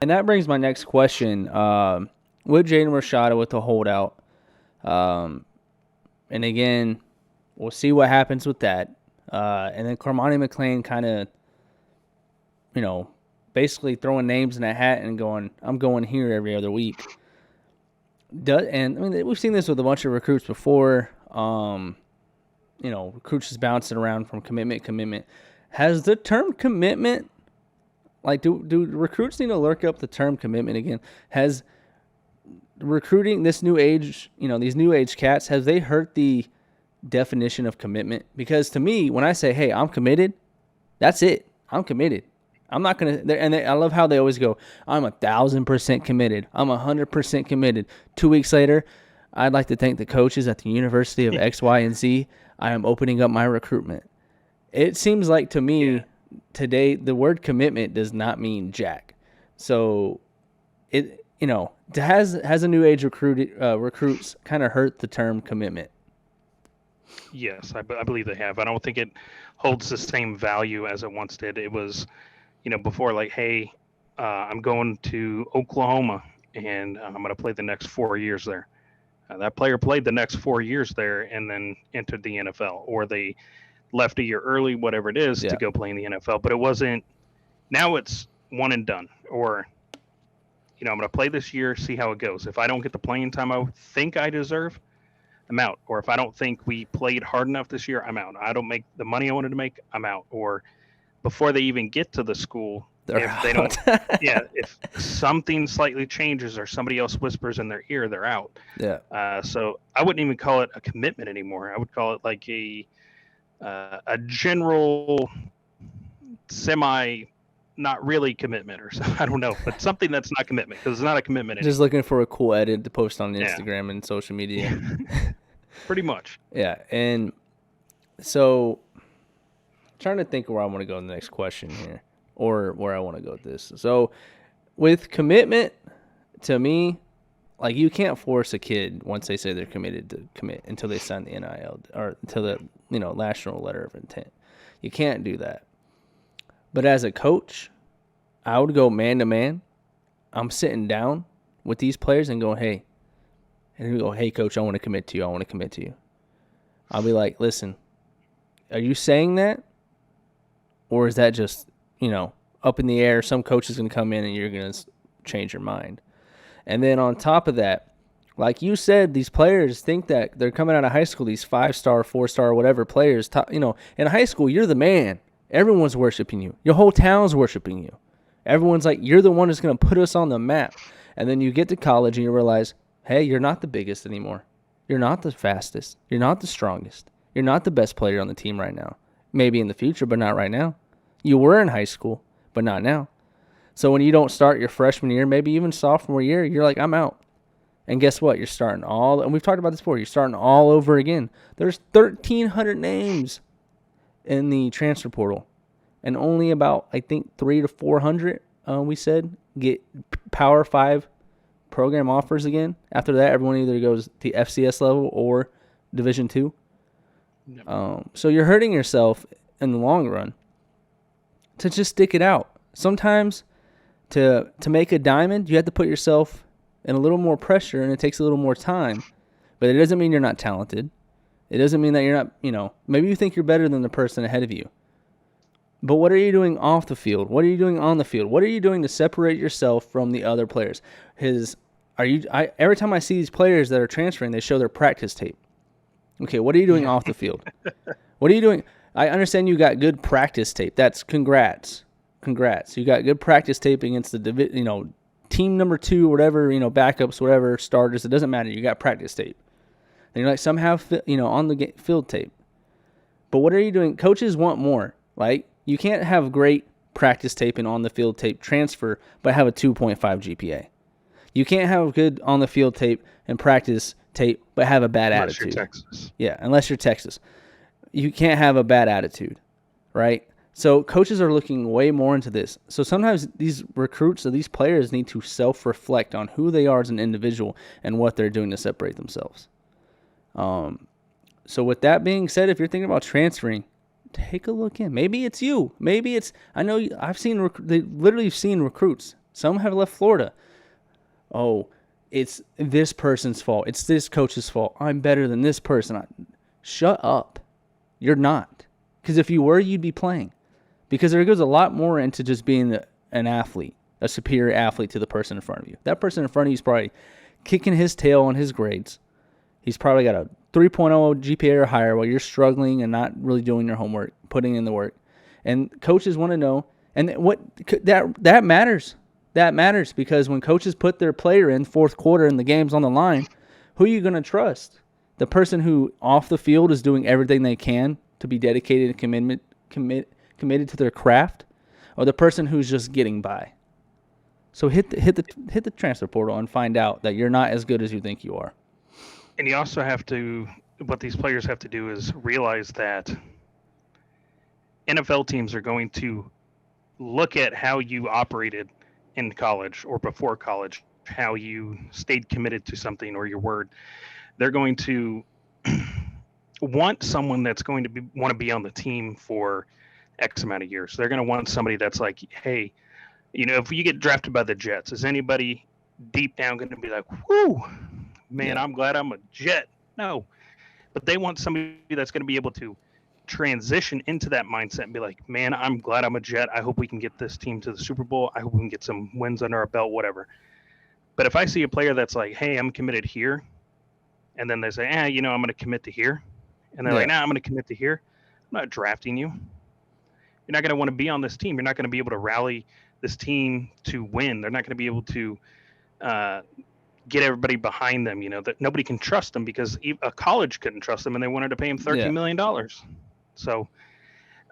And that brings my next question. With Jaden Rashada with the holdout, and again, we'll see what happens with that. And then Cormani McClain kind of, basically throwing names in a hat and going, I'm going here every other week. We've seen this with a bunch of recruits before. Recruits just bouncing around from commitment. Has the term commitment, like, do recruits need to look up the term commitment again? Has recruiting this new age, these new age cats, have they hurt the definition of commitment? Because to me, when I say, hey, I'm committed, that's it. I'm committed. I'm not going to, and I love how they always go, I'm 1,000% committed. I'm 100% committed. 2 weeks later, I'd like to thank the coaches at the University of X, Y, and Z. I am opening up my recruitment. It seems like to me today, the word commitment does not mean jack. So has a new age recruits kind of hurt the term commitment? Yes, I believe they have. I don't think it holds the same value as it once did. It was, before, like, hey, I'm going to Oklahoma and I'm going to play the next 4 years there. That player played the next 4 years there and then entered the NFL, or they left a year early, whatever it is, to go play in the NFL. But it wasn't. Now it's one and done, or I'm going to play this year, see how it goes. If I don't get the playing time I think I deserve, I'm out. Or if I don't think we played hard enough this year, I'm out. I don't make the money I wanted to make, I'm out. Or before they even get to the school, they don't, if something slightly changes or somebody else whispers in their ear, they're out. Yeah. So I wouldn't even call it a commitment anymore. I would call it like a general semi, not really commitment or something. I don't know, but something that's not commitment, because it's not a commitment anymore. Just looking for a cool edit to post on Instagram and social media. Pretty much. Yeah, and so trying to think where I want to go in the next question here, or where I want to go with this. So with commitment, to me, like, you can't force a kid once they say they're committed to commit until they sign the NIL or until the national letter of intent. You can't do that. But as a coach, I would go man to man. I'm sitting down with these players and going, hey, and we go, hey, coach, I want to commit to you. I'll be like, listen, are you saying that? Or is that just, up in the air? Some coach is going to come in and you're going to change your mind. And then on top of that, like you said, these players think that they're coming out of high school, these 5-star, 4-star, whatever players. In high school, you're the man. Everyone's worshiping you. Your whole town's worshiping you. Everyone's like, you're the one who's going to put us on the map. And then you get to college and you realize, hey, you're not the biggest anymore. You're not the fastest. You're not the strongest. You're not the best player on the team right now. Maybe in the future, but not right now. You were in high school, but not now. So when you don't start your freshman year, maybe even sophomore year, you're like, I'm out. And guess what? You're starting and we've talked about this before, you're starting all over again. There's 1,300 names in the transfer portal. And only about, I think, 300 to 400, we said, get Power 5 program offers again. After that, everyone either goes to FCS level or Division II. Yep. So you're hurting yourself in the long run to just stick it out. Sometimes to make a diamond, you have to put yourself in a little more pressure, and it takes a little more time. But it doesn't mean you're not talented. It doesn't mean that you're not, maybe you think you're better than the person ahead of you. But what are you doing off the field? What are you doing on the field? What are you doing to separate yourself from the other players? Every time I see these players that are transferring, they show their practice tape. Okay, what are you doing off the field? What are you doing? I understand you got good practice tape. That's congrats. You got good practice tape against the team number 2, whatever, backups, whatever, starters. It doesn't matter. You got practice tape. And you're like, some have, on the field tape. But what are you doing? Coaches want more. Like, you can't have great practice tape and on the field tape transfer, but have a 2.5 GPA. You can't have good on the field tape and practice tape, but have a bad attitude. Unless you're Texas. Yeah, unless you're Texas. You can't have a bad attitude, right? So coaches are looking way more into this. So sometimes these recruits or these players need to self-reflect on who they are as an individual and what they're doing to separate themselves. So with that being said, if you're thinking about transferring, take a look in. Maybe it's you. Maybe it's, I know I've seen, they literally seen recruits Some have left Florida. Oh, it's this person's fault. It's this coach's fault. I'm better than this person. Shut up. You're not. Because if you were, you'd be playing. Because there goes a lot more into just being an athlete, a superior athlete to the person in front of you. That person in front of you is probably kicking his tail on his grades. He's probably got a 3.0 GPA or higher while you're struggling and not really doing your homework, putting in the work. And coaches want to know, and that matters. That matters because when coaches put their player in fourth quarter and the game's on the line, who are you going to trust? The person who off the field is doing everything they can to be dedicated and committed to their craft, or the person who's just getting by? So hit the transfer portal and find out that you're not as good as you think you are. And you also have to, what these players have to do is realize that NFL teams are going to look at how you operated in college or before college, how you stayed committed to something or your word. They're going to want someone that's going to want to be on the team for X amount of years. They're going to want somebody that's like, hey, if you get drafted by the Jets, is anybody deep down going to be like, whoo, man, I'm glad I'm a Jet? No. But they want somebody that's going to be able to transition into that mindset and be like, man, I'm glad I'm a Jet. I hope we can get this team to the Super Bowl. I hope we can get some wins under our belt, whatever. But if I see a player that's like, hey, I'm committed here, and then they say, I'm going to commit to here, and they're like, nah, I'm going to commit to here, I'm not drafting you. You're not going to want to be on this team. You're not going to be able to rally this team to win. They're not going to be able to get everybody behind them. That nobody can trust them because a college couldn't trust them, and they wanted to pay him $13 million. So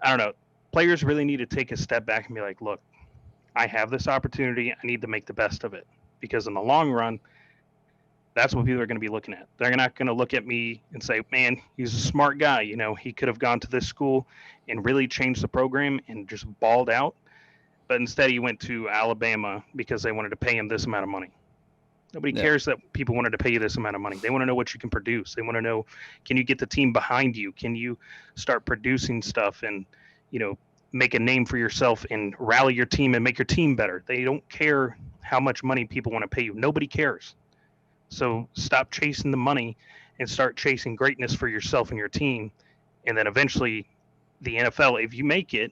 I don't know. Players really need to take a step back and be like, look, I have this opportunity. I need to make the best of it, because in the long run, that's what people are going to be looking at. They're not going to look at me and say, man, he's a smart guy. He could have gone to this school and really changed the program and just balled out. But instead he went to Alabama because they wanted to pay him this amount of money. Nobody cares that people wanted to pay you this amount of money. They want to know what you can produce. They want to know, can you get the team behind you? Can you start producing stuff and, make a name for yourself and rally your team and make your team better? They don't care how much money people want to pay you. Nobody cares. So stop chasing the money and start chasing greatness for yourself and your team. And then eventually the NFL, if you make it,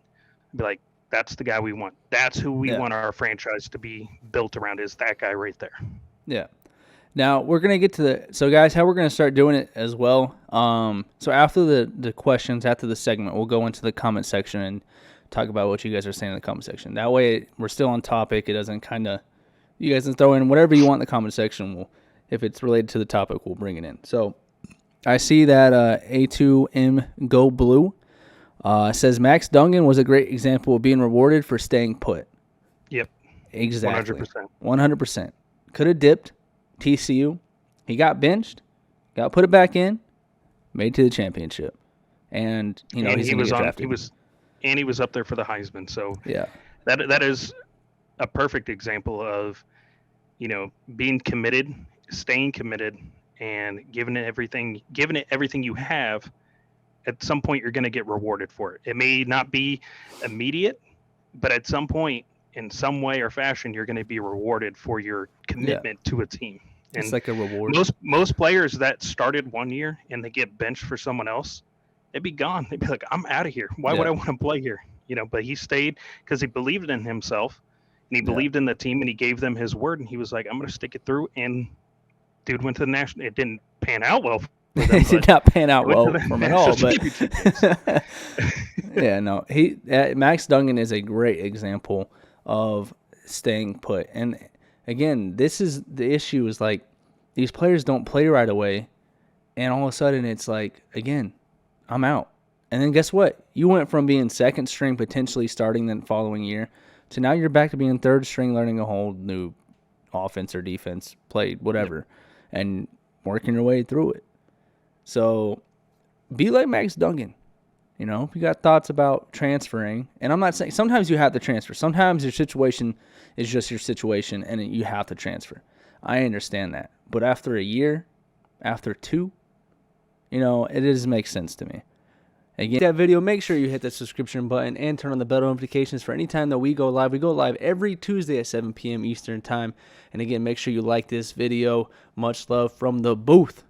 be like, that's the guy we want. That's who we want our franchise to be built around, is that guy right there. Yeah. Now we're going to get to so guys, how we're going to start doing it as well. So after the questions, after the segment, we'll go into the comment section and talk about what you guys are saying in the comment section. That way we're still on topic. It doesn't you guys can throw in whatever you want in the comment section. If it's related to the topic, we'll bring it in. So I see that A2M Go Blue says Max Duggan was a great example of being rewarded for staying put. Yep. Exactly. 100%. Could have dipped. TCU. He got benched, got put it back in, made to the championship. And he's going to get drafted. He was up there for the Heisman. So yeah, that is a perfect example of, being committed, staying committed, and giving it everything you have. At some point, you're going to get rewarded for it. It may not be immediate, but at some point, in some way or fashion, you're going to be rewarded for your commitment to a team. And it's like a reward. Most players that started one year and they get benched for someone else, they'd be gone. They'd be like, I'm out of here. Why would I want to play here? But he stayed because he believed in himself and he believed in the team, and he gave them his word, and he was like, I'm going to stick it through. And dude went to the national. It didn't pan out well. It did not pan out well for him at all. But yeah, no, Max Duggan is a great example of staying put. And again, this is the issue, is like these players don't play right away, and all of a sudden it's like, again, I'm out. And then guess what? You went from being second string, potentially starting the following year, to now you're back to being third string, learning a whole new offense or defense, played, whatever, and working your way through it. So be like Max Duggan. If you got thoughts about transferring, and I'm not saying sometimes you have to transfer. Sometimes your situation is just your situation, and you have to transfer. I understand that. But after a year, after two, it doesn't make sense to me. Again, that video, make sure you hit that subscription button and turn on the bell notifications for any time that we go live. We go live every Tuesday at 7 p.m. Eastern time. And again, make sure you like this video. Much love from the booth.